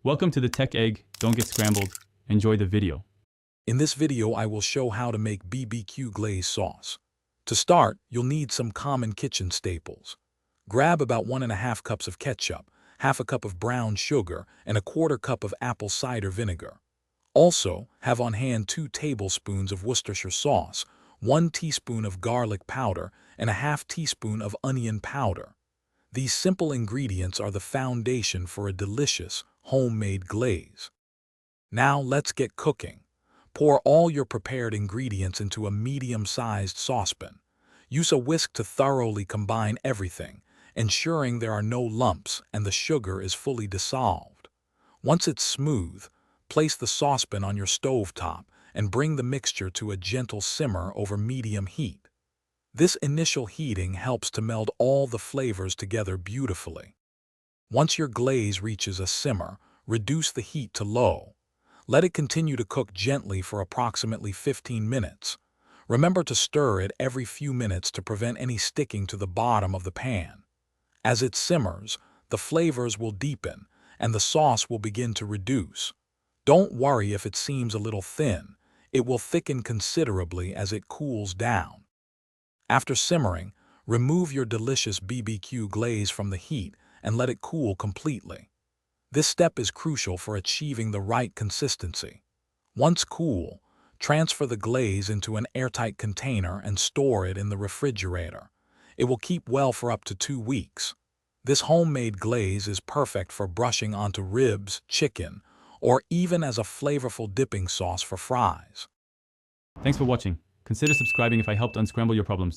Welcome to the Tech Egg. Don't get scrambled. Enjoy the video. In this video, I will show how to make BBQ glaze sauce. To start, you'll need some common kitchen staples. Grab about 1.5 cups of ketchup, half a cup of brown sugar, and a 1/4 cup of apple cider vinegar. Also, have on hand 2 tablespoons of Worcestershire sauce, 1 teaspoon of garlic powder, and a 1/2 teaspoon of onion powder. These simple ingredients are the foundation for a delicious, homemade glaze. Now let's get cooking. Pour all your prepared ingredients into a medium-sized saucepan. Use a whisk to thoroughly combine everything, ensuring there are no lumps and the sugar is fully dissolved. Once it's smooth, place the saucepan on your stovetop and bring the mixture to a gentle simmer over medium heat. This initial heating helps to meld all the flavors together beautifully. Once your glaze reaches a simmer, reduce the heat to low. Let it continue to cook gently for approximately 15 minutes. Remember to stir it every few minutes to prevent any sticking to the bottom of the pan. As it simmers, the flavors will deepen and the sauce will begin to reduce. Don't worry if it seems a little thin. It will thicken considerably as it cools down. After simmering, remove your delicious BBQ glaze from the heat and let it cool completely. This step is crucial for achieving the right consistency. Once cool, transfer the glaze into an airtight container and store it in the refrigerator. It will keep well for up to 2 weeks. This homemade glaze is perfect for brushing onto ribs, chicken, or even as a flavorful dipping sauce for fries. Thanks for watching. Consider subscribing if I helped unscramble your problems.